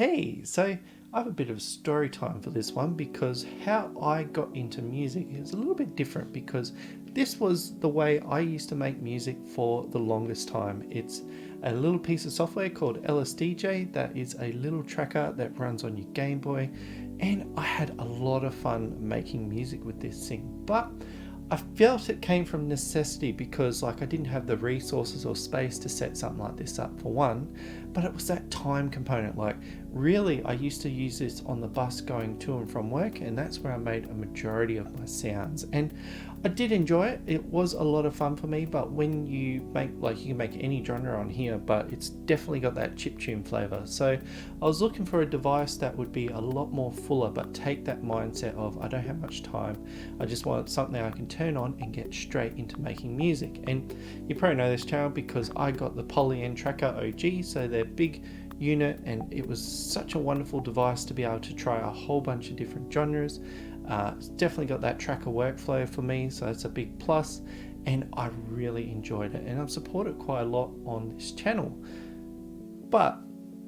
Hey, so I have a bit of story time for this one because how I got into music is a little bit different because this was the way I used to make music for the longest time. It's a little piece of software called LSDJ that is a little tracker that runs on your Game Boy, and I had a lot of fun making music with this thing. But I felt it came from necessity because I didn't have the resources or space to set something like this up for one, but it was that time component. Really, I used to use this on the bus going to and from work, and that's where I made a majority of my sounds. And I did enjoy it. It was a lot of fun for me, but when you make, you can make any genre on here, but it's definitely got that chiptune flavor. So I was looking for a device that would be a lot more fuller, but take that mindset of I don't have much time. I just want something I can turn on and get straight into making music. And you probably know this channel because I got the Polyend Tracker OG, so they're big unit, and it was such a wonderful device to be able to try a whole bunch of different genres. It's definitely got that tracker workflow for me, so it's a big plus, and I really enjoyed it, and I've supported quite a lot on this channel. But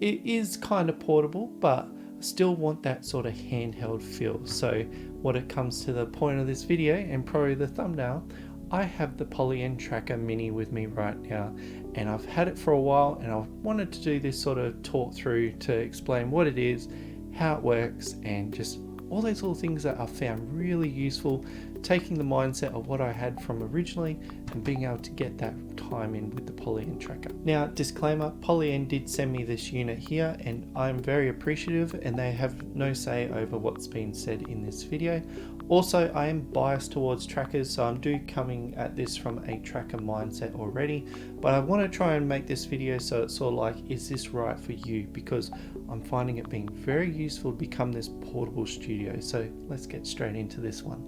it is kind of portable, but I still want that sort of handheld feel. So when it comes to the point of this video and probably the thumbnail, I have the Polyend Tracker Mini with me right now, and I've had it for a while, and I've wanted to do this sort of talk through to explain what it is, how it works, and just all those little things that I found really useful, taking the mindset of what I had from originally and being able to get that time in with the Polyend Tracker. Now, disclaimer, Polyend did send me this unit here, and I'm very appreciative, and they have no say over what's been said in this video. Also, I am biased towards trackers, so I'm coming at this from a tracker mindset already, but I want to try and make this video so it's sort of like, is this right for you? Because I'm finding it being very useful to become this portable studio. So let's get straight into this one.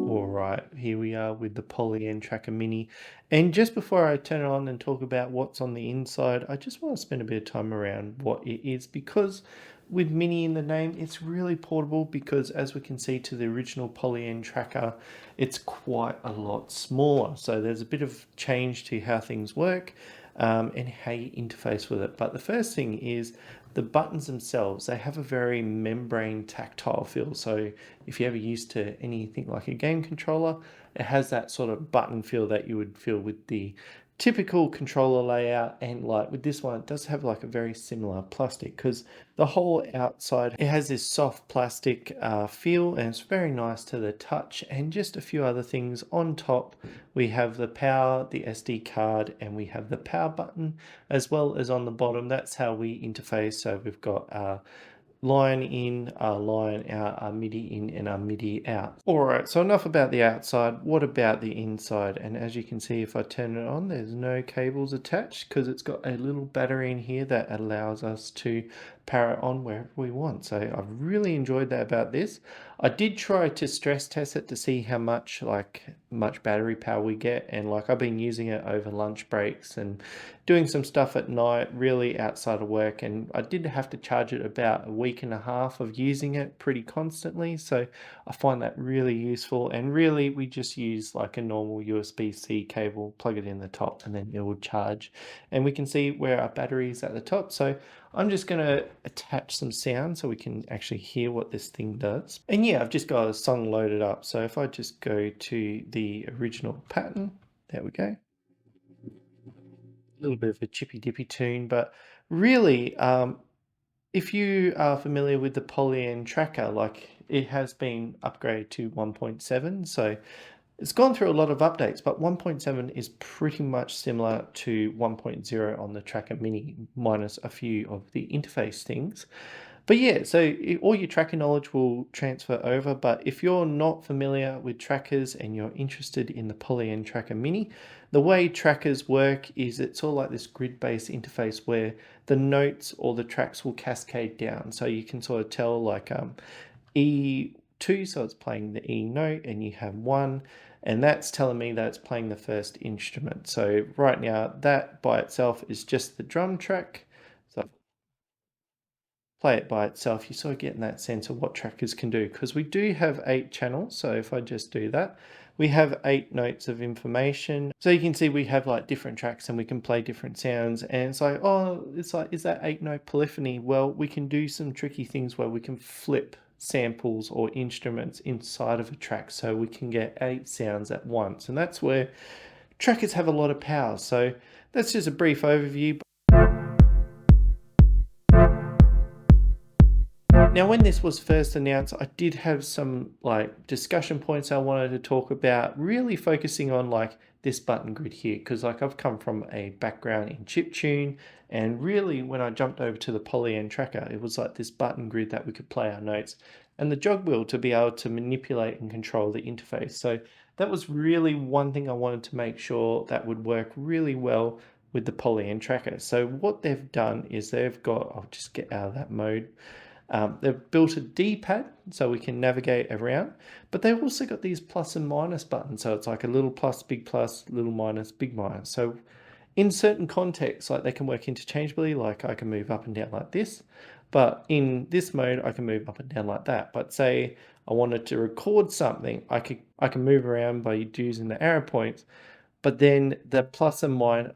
Alright, here we are with the Polyend Tracker Mini. And just before I turn it on and talk about what's on the inside, I just want to spend a bit of time around what it is, because with Mini in the name, it's really portable, because as we can see to the original Polyend Tracker, it's quite a lot smaller. So there's a bit of change to how things work and how you interface with it. But the first thing is the buttons themselves. They have a very membrane tactile feel. So if you're ever used to anything like a game controller, it has that sort of button feel that you would feel with the typical controller layout. And with this one, it does have a very similar plastic, because the whole outside, it has this soft plastic feel, and it's very nice to the touch. And just a few other things on top, we have the power, the SD card, and we have the power button, as well as on the bottom. That's how we interface. So we've got line in, line out, MIDI in, and MIDI out. Alright, so enough about the outside. What about the inside? And as you can see, if I turn it on, there's no cables attached, because it's got a little battery in here that allows us to power it on wherever we want. So I've really enjoyed that about this. I did try to stress test it to see how much battery power we get, and I've been using it over lunch breaks and doing some stuff at night, really outside of work, and I did have to charge it about a week and a half of using it pretty constantly. So I find that really useful, and really we just use a normal USB-C cable, plug it in the top, and then it will charge. And we can see where our battery is at the top. So I'm just going to attach some sound so we can actually hear what this thing does. And yeah, I've just got a song loaded up. So if I just go to the original pattern, there we go. A little bit of a chippy dippy tune, but really, if you are familiar with the Polyend Tracker, it has been upgraded to 1.7. So it's gone through a lot of updates, but 1.7 is pretty much similar to 1.0 on the Tracker Mini, minus a few of the interface things. But yeah, so all your tracker knowledge will transfer over. But if you're not familiar with trackers and you're interested in the Polyend Tracker Mini, the way trackers work is it's all like this grid-based interface where the notes or the tracks will cascade down. So you can sort of tell E2, so it's playing the E note, and you have 1, and that's telling me that it's playing the first instrument. So right now, that by itself is just the drum track. So play it by itself, you're sort of getting that sense of what trackers can do, because we do have 8 channels. So if I just do that, we have 8 notes of information. So you can see we have like different tracks and we can play different sounds. And it's like, oh, it's like, is that 8-note polyphony? Well, we can do some tricky things where we can flip samples or instruments inside of a track so we can get 8 sounds at once. And that's where trackers have a lot of power. So that's just a brief overview. Now, when this was first announced, I did have some like discussion points I wanted to talk about, really focusing on like this button grid here, because like I've come from a background in chiptune, and really when I jumped over to the Polyend Tracker, it was like this button grid that we could play our notes and the jog wheel to be able to manipulate and control the interface. So that was really one thing I wanted to make sure that would work really well with the Polyend Tracker. So what they've done is they've got, I'll just get out of that mode. They've built a D-pad so we can navigate around, but they've also got these plus and minus buttons. So it's like a little plus, big plus, little minus, big minus. So in certain contexts, like they can work interchangeably, like I can move up and down like this, but in this mode, I can move up and down like that. But say I wanted to record something, I can move around by using the arrow points, but then the plus and minus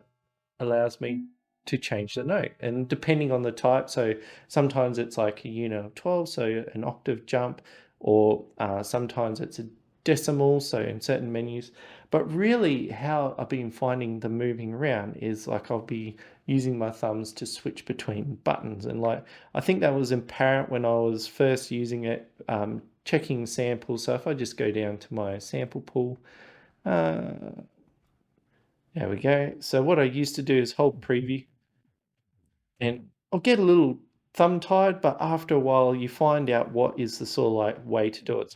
allows me to change the note, and depending on the type, so sometimes it's like a unit of 12, so an octave jump, or sometimes it's a decimal, so in certain menus. But really how I've been finding the moving around is like I'll be using my thumbs to switch between buttons, and like I think that was apparent when I was first using it, checking samples. So if I just go down to my sample pool, there we go. So what I used to do is hold preview, and I'll get a little thumb tied, but after a while you find out what is the sort of like way to do it.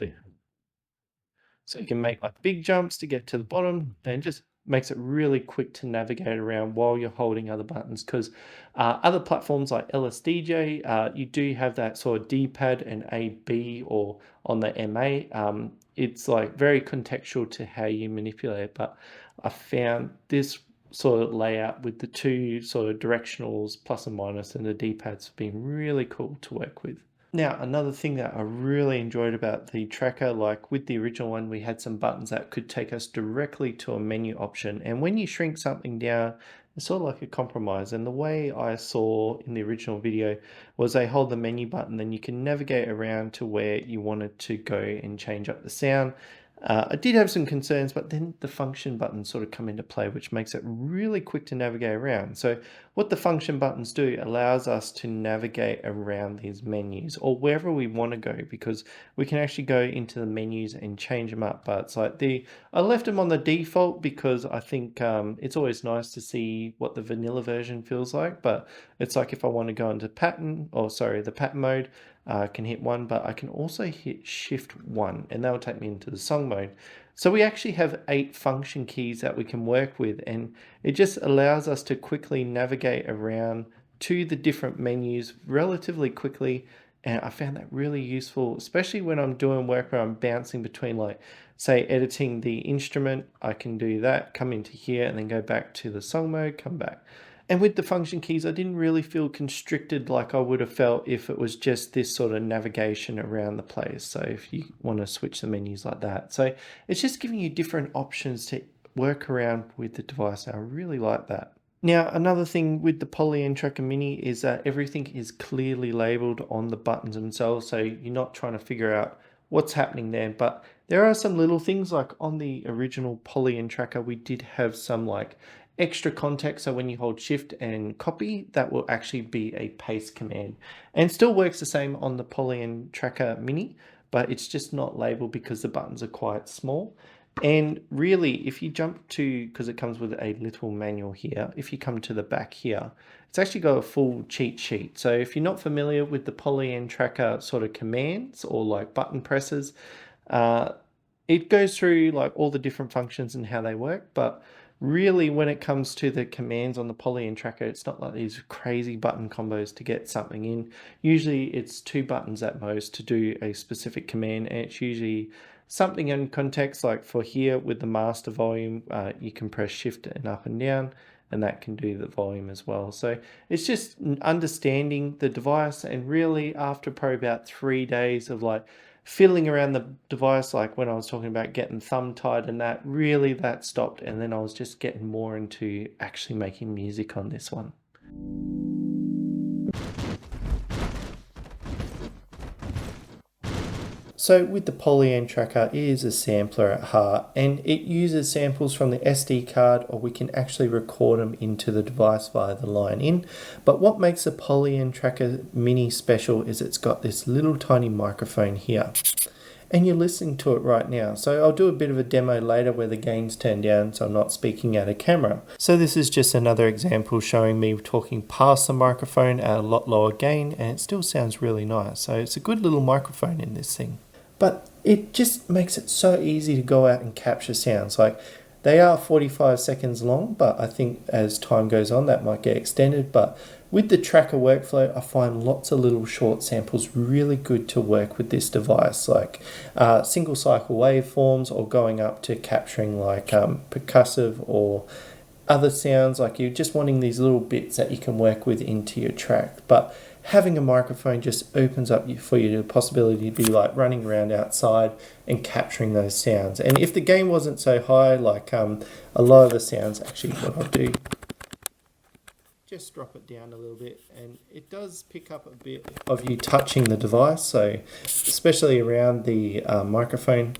So you can make like big jumps to get to the bottom, and just makes it really quick to navigate around while you're holding other buttons. Because other platforms like LSDJ, you do have that sort of D-pad and AB, or on the MA. It's like very contextual to how you manipulate it, but I found this sort of layout with the two sort of directionals, plus and minus, and the D-pads being really cool to work with. Now, another thing that I really enjoyed about the tracker, like with the original one, we had some buttons that could take us directly to a menu option. And when you shrink something down, it's sort of like a compromise. And the way I saw in the original video was they hold the menu button, then you can navigate around to where you wanted to go and change up the sound. I did have some concerns, but then the function buttons sort of come into play, which makes it really quick to navigate around. So what the function buttons do allows us to navigate around these menus or wherever we want to go, because we can actually go into the menus and change them up. But it's like I left them on the default because I think it's always nice to see what the vanilla version feels like. But it's like if I want to go into the pattern mode, I can hit 1, but I can also hit shift 1, and that will take me into the song mode. So we actually have 8 function keys that we can work with, and it just allows us to quickly navigate around to the different menus relatively quickly. And I found that really useful, especially when I'm doing work where I'm bouncing between, like, say, editing the instrument. I can do that, come into here, and then go back to the song mode, come back. And with the function keys, I didn't really feel constricted like I would have felt if it was just this sort of navigation around the place. So if you want to switch the menus like that. So it's just giving you different options to work around with the device. I really like that. Now, another thing with the Polyend Tracker Mini is that everything is clearly labeled on the buttons themselves, so you're not trying to figure out what's happening there. But there are some little things, like on the original Polyend Tracker, we did have some like extra context. So when you hold shift and copy, that will actually be a paste command, and still works the same on the Polyend Tracker Mini, but it's just not labeled because the buttons are quite small. And really, if you jump to, because it comes with a little manual here, if you come to the back here, it's actually got a full cheat sheet. So if you're not familiar with the Polyend Tracker sort of commands or like button presses, it goes through like all the different functions and how they work. But really, when it comes to the commands on the Polyend Tracker, it's not like these crazy button combos to get something in. Usually it's 2 buttons at most to do a specific command, and it's usually something in context. Like for here with the master volume, you can press shift and up and down, and that can do the volume as well. So it's just understanding the device, and really after probably about 3 days of like fiddling around the device, like when I was talking about getting thumb tied and that, really that stopped. And then I was just getting more into actually making music on this one. So with the Polyend Tracker, it is a sampler at heart, and it uses samples from the SD card, or we can actually record them into the device via the line in. But what makes the Polyend Tracker Mini special is it's got this little tiny microphone here. And you're listening to it right now. So I'll do a bit of a demo later where the gain's turned down so I'm not speaking out of camera. So this is just another example showing me talking past the microphone at a lot lower gain, and it still sounds really nice. So it's a good little microphone in this thing. But it just makes it so easy to go out and capture sounds. Like, they are 45 seconds long, but I think as time goes on that might get extended. But with the tracker workflow, I find lots of little short samples really good to work with this device, like single cycle waveforms, or going up to capturing like percussive or other sounds, like you're just wanting these little bits that you can work with into your track. But having a microphone just opens up for you the possibility to be like running around outside and capturing those sounds. And if the gain wasn't so high, like a lot of the sounds, actually what I'll do, just drop it down a little bit, and it does pick up a bit of you touching the device. So especially around the microphone,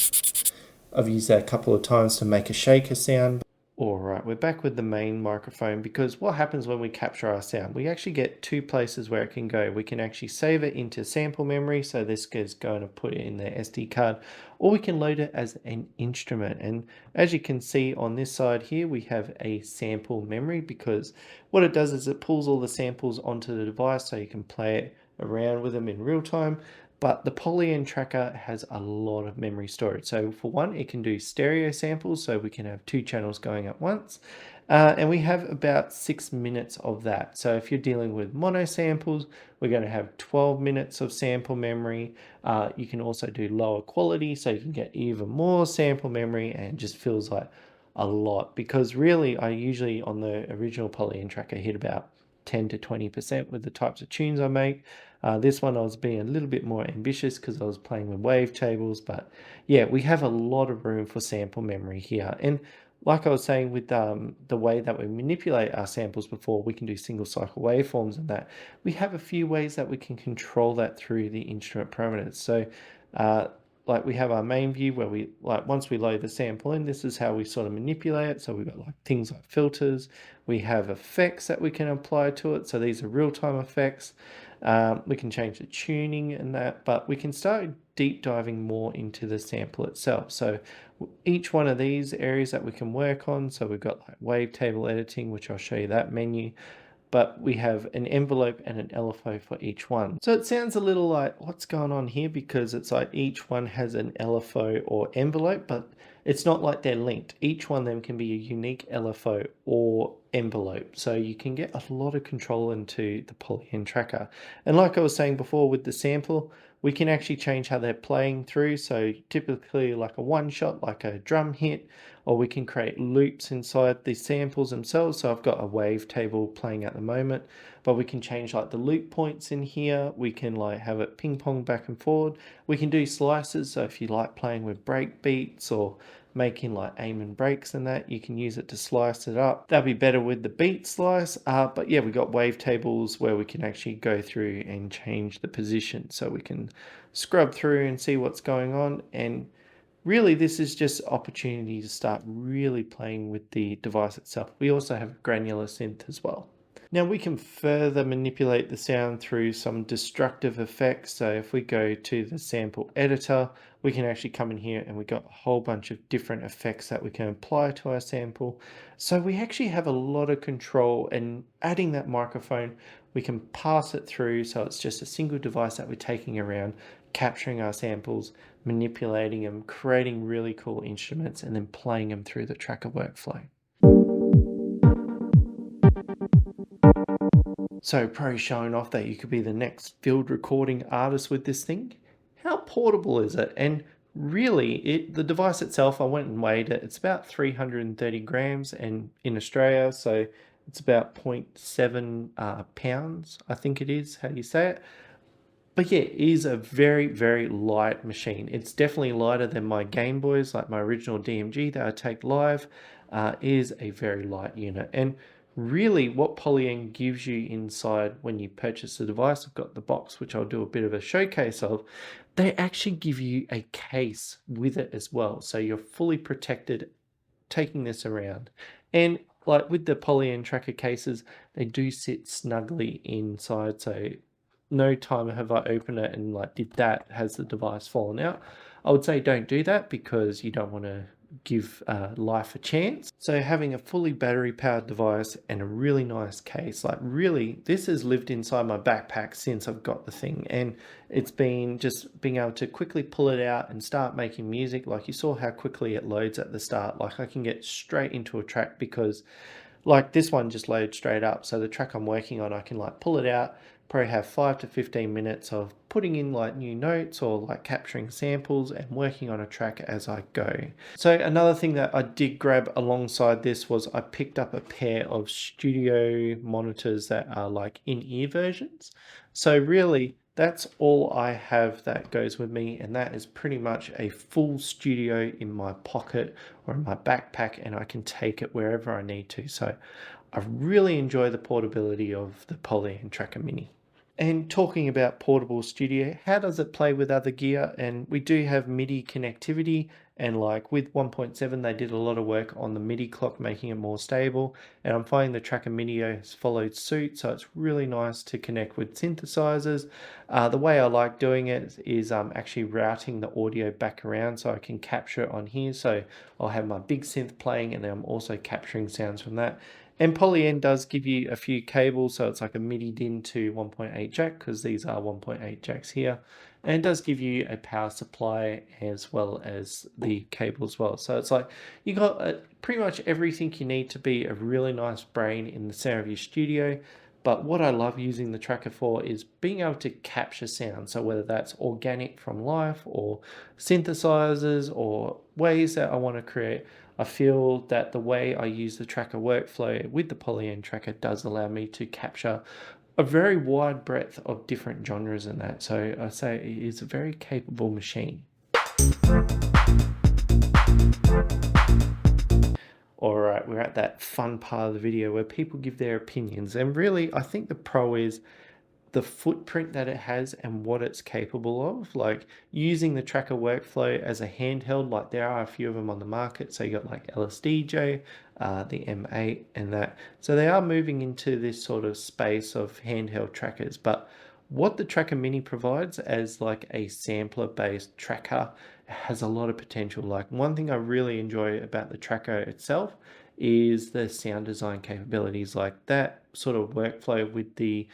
I've used that a couple of times to make a shaker sound. Alright, we're back with the main microphone, because what happens when we capture our sound? We actually get two places where it can go. We can actually save it into sample memory, so this is going to put it in the SD card, or we can load it as an instrument. And as you can see on this side here, we have a sample memory, because what it does is it pulls all the samples onto the device so you can play it around with them in real time. But the Polyend Tracker has a lot of memory storage. So for one, it can do stereo samples, so we can have two channels going at once. And we have about 6 minutes of that. So if you're dealing with mono samples, we're going to have 12 minutes of sample memory. You can also do lower quality, so you can get even more sample memory, and it just feels like a lot. Because really, I usually on the original Polyend Tracker hit about 10 to 20% with the types of tunes I make. This one I was being a little bit more ambitious because I was playing with wavetables, but yeah, we have a lot of room for sample memory here. And like I was saying with the way that we manipulate our samples before, we can do single cycle waveforms and that. We have a few ways that we can control that through the instrument parameters. So like we have our main view where we, like once we load the sample in, this is how we sort of manipulate it. So we've got like things like filters, we have effects that we can apply to it. So these are real-time effects. We can change the tuning and that, but we can start deep diving more into the sample itself. So each one of these areas that we can work on, so we've got like wavetable editing, which I'll show you that menu, but we have an envelope and an LFO for each one. So it sounds a little like what's going on here, because it's like each one has an LFO or envelope, but it's not like they're linked. Each one of them can be a unique LFO or envelope. So you can get a lot of control into the Polyend Tracker. And like I was saying before with the sample, we can actually change how they're playing through. So typically like a one shot, like a drum hit, or we can create loops inside the samples themselves. So I've got a wavetable playing at the moment, but we can change like the loop points in here. We can like have it ping pong back and forward. We can do slices. So if you like playing with break beats or making like aim and breaks and that, you can use it to slice it up. That'd be better with the beat slice. But yeah, we got wavetables where we can actually go through and change the position. So we can scrub through and see what's going on. And really, this is just opportunity to start really playing with the device itself. We also have granular synth as well. Now we can further manipulate the sound through some destructive effects. So if we go to the sample editor, we can actually come in here and we got a whole bunch of different effects that we can apply to our sample. So we actually have a lot of control, and adding that microphone, we can pass it through. So it's just a single device that we're taking around, capturing our samples, manipulating them, creating really cool instruments, and then playing them through the tracker workflow. So Pro showing off that you could be the next field recording artist with this thing. How portable is it? And really, the device itself, I went and weighed it. It's about 330 grams, and in Australia, so it's about 0.7 pounds, I think it is, how do you say it? But yeah, it is a very, very light machine. It's definitely lighter than my Game Boys, like my original DMG that I take live, is a very light unit. And really what Polyend gives you inside when you purchase the device, I've got the box, which I'll do a bit of a showcase of, they actually give you a case with it as well. So you're fully protected taking this around. And like with the Polyend tracker cases, they do sit snugly inside. So no time have I opened it and like did that, has the device fallen out. I would say don't do that because you don't want to give life a chance. So having a fully battery powered device and a really nice case, like really this has lived inside my backpack since I've got the thing, and it's been just being able to quickly pull it out and start making music. Like you saw how quickly it loads at the start. Like I can get straight into a track because like this one just loads straight up. So the track I'm working on, I can like pull it out, probably have 5 to 15 minutes of putting in like new notes or like capturing samples and working on a track as I go. So another thing that I did grab alongside this was I picked up a pair of studio monitors that are like in-ear versions. So really that's all I have that goes with me, and that is pretty much a full studio in my pocket or in my backpack, and I can take it wherever I need to. So I really enjoy the portability of the Polyend Tracker Mini. And talking about portable studio, how does it play with other gear? And we do have MIDI connectivity, and like with 1.7 they did a lot of work on the MIDI clock, making it more stable, and I'm finding the Tracker Mini has followed suit, so it's really nice to connect with synthesizers. The way I like doing it is actually routing the audio back around so I can capture it on here. So I'll have my big synth playing and then I'm also capturing sounds from that. And Polyend does give you a few cables, so it's like a MIDI DIN to 1.8 jack, because these are 1.8 jacks here. And it does give you a power supply as well as the cable as well. So it's like you got pretty much everything you need to be a really nice brain in the center of your studio. But what I love using the tracker for is being able to capture sound. So whether that's organic from life or synthesizers or ways that I want to create, I feel that the way I use the tracker workflow with the Polyend tracker does allow me to capture a very wide breadth of different genres in that. So I say it is a very capable machine. All right, we're at that fun part of the video where people give their opinions. And really, I think the pro is the footprint that it has and what it's capable of. Like using the tracker workflow as a handheld, like there are a few of them on the market. So you got like LSDJ, the M8 and that. So they are moving into this sort of space of handheld trackers. But what the Tracker Mini provides as like a sampler based tracker has a lot of potential. Like one thing I really enjoy about the tracker itself is the sound design capabilities, like that sort of workflow with the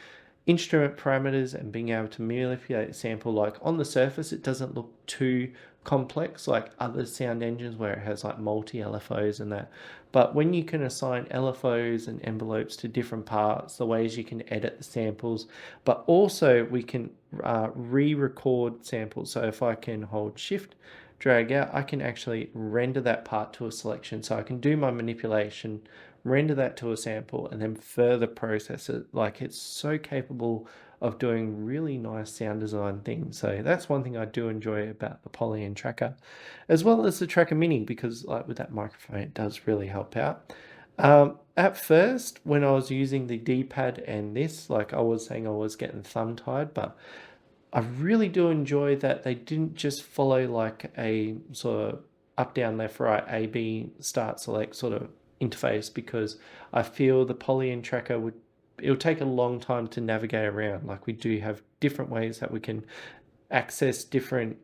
instrument parameters and being able to manipulate a sample. Like on the surface it doesn't look too complex like other sound engines where it has like multi LFOs and that, but when you can assign LFOs and envelopes to different parts, the ways you can edit the samples, but also we can re-record samples. So if I can hold shift, drag out, I can actually render that part to a selection. So I can do my manipulation, render that to a sample, and then further process it. Like it's so capable of doing really nice sound design things. So that's one thing I do enjoy about the Polyend tracker, as well as the Tracker Mini, because like with that microphone, it does really help out. At first, when I was using the D-pad and this, like I was saying, I was getting thumb tied, but I really do enjoy that they didn't just follow like a sort of up, down, left, right, A, B, start, select sort of interface, because I feel the Polyend tracker would, it'll take a long time to navigate around. Like we do have different ways that we can access different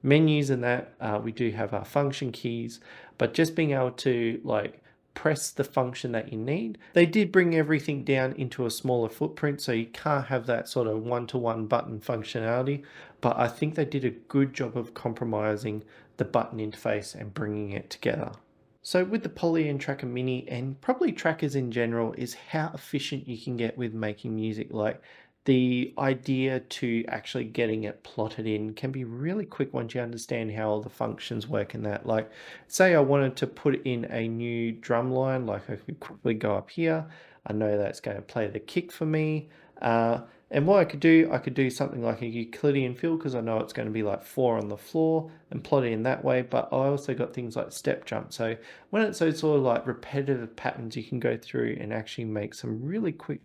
menus and that. We do have our function keys, but just being able to like press the function that you need. They did bring everything down into a smaller footprint, so you can't have that sort of one-to-one button functionality, but I think they did a good job of compromising the button interface and bringing it together. So with the Polyend Tracker Mini, and probably trackers in general, is how efficient you can get with making music. Like the idea to actually getting it plotted in can be really quick once you understand how all the functions work in that. Like say I wanted to put in a new drum line, like I could quickly go up here. I know that's going to play the kick for me. And what I could do something like a Euclidean fill because I know it's going to be like 4 on the floor and plot it in that way. But I also got things like step jump. So when it's those sort of like repetitive patterns, you can go through and actually make some really quick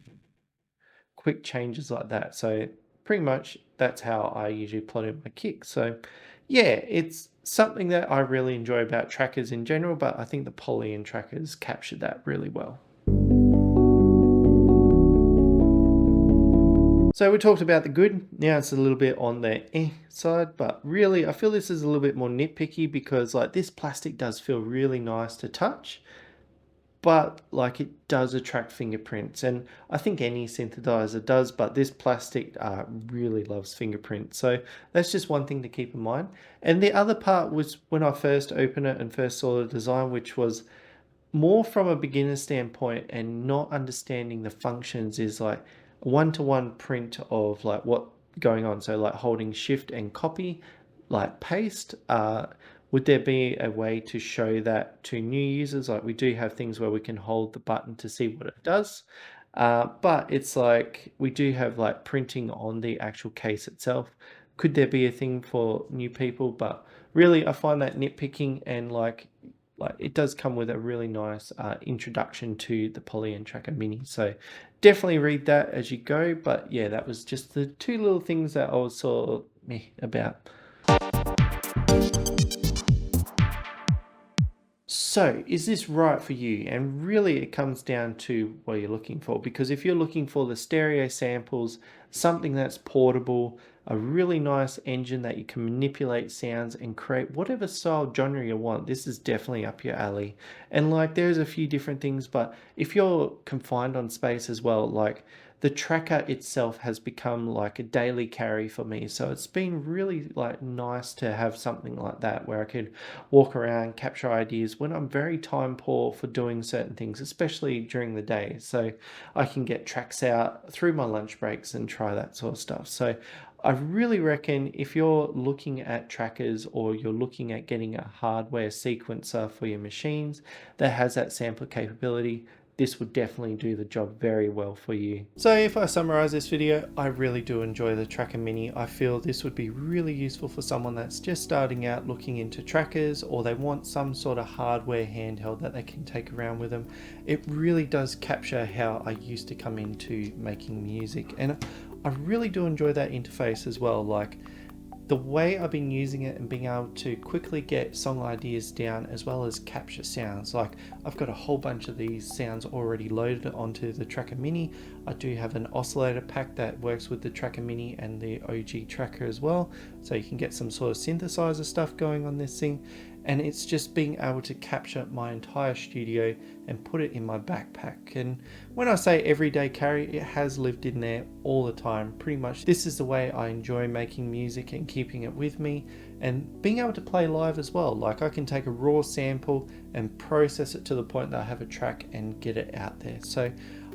changes like that. So pretty much that's how I usually plot in my kick. So yeah, it's something that I really enjoy about trackers in general, but I think the Polyend trackers captured that really well. So we talked about the good, now it's a little bit on the side, but really I feel this is a little bit more nitpicky because like this plastic does feel really nice to touch, but like it does attract fingerprints, and I think any synthesizer does, but this plastic really loves fingerprints. So that's just one thing to keep in mind. And the other part was when I first opened it and first saw the design, which was more from a beginner standpoint and not understanding the functions, is like one-to-one print of like what going on. So like holding shift and copy, like paste. Would there be a way to show that to new users? Like we do have things where we can hold the button to see what it does. But it's like we do have like printing on the actual case itself. Could there be a thing for new people? But really I find that nitpicking, and like it does come with a really nice introduction to the Polyend Tracker Mini. So definitely read that as you go. But yeah, that was just the two little things that I was sort of meh about. So, is this right for you? And really, it comes down to what you're looking for. Because if you're looking for the stereo samples, something that's portable, a really nice engine that you can manipulate sounds and create whatever style genre you want, this is definitely up your alley. And like, there's a few different things, but if you're confined on space as well, like the tracker itself has become like a daily carry for me. So it's been really like nice to have something like that where I could walk around, capture ideas when I'm very time poor for doing certain things, especially during the day. So I can get tracks out through my lunch breaks and try that sort of stuff. So I really reckon if you're looking at trackers or you're looking at getting a hardware sequencer for your machines that has that sampler capability, this would definitely do the job very well for you. So if I summarize this video, I really do enjoy the Tracker Mini. I feel this would be really useful for someone that's just starting out looking into trackers, or they want some sort of hardware handheld that they can take around with them. It really does capture how I used to come into making music, and I really do enjoy that interface as well. Like the way I've been using it and being able to quickly get song ideas down as well as capture sounds. Like I've got a whole bunch of these sounds already loaded onto the Tracker Mini. I do have an oscillator pack that works with the Tracker Mini and the OG tracker as well. So you can get some sort of synthesizer stuff going on this thing. And it's just being able to capture my entire studio and put it in my backpack. And when I say everyday carry, it has lived in there all the time. Pretty much this is the way I enjoy making music and keeping it with me, and being able to play live as well. Like I can take a raw sample and process it to the point that I have a track and get it out there. So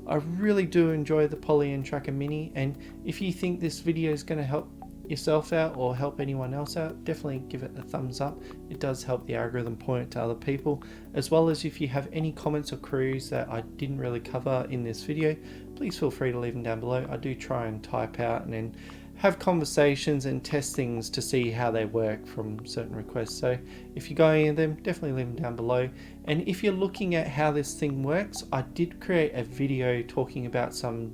I really do enjoy the Polyend Tracker Mini, and if you think this video is going to help yourself out or help anyone else out, definitely give it a thumbs up. It does help the algorithm point it to other people, as well as if you have any comments or queries that I didn't really cover in this video, please feel free to leave them down below. I do try and type out and then have conversations and test things to see how they work from certain requests. So if you got any of them, definitely leave them down below. And if you're looking at how this thing works, I did create a video talking about some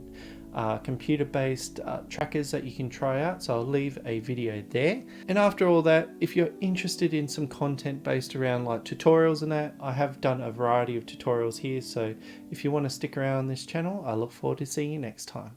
computer-based trackers that you can try out, so I'll leave a video there. And after all that, if you're interested in some content based around like tutorials and that, I have done a variety of tutorials here, so if you want to stick around on this channel, I look forward to seeing you next time.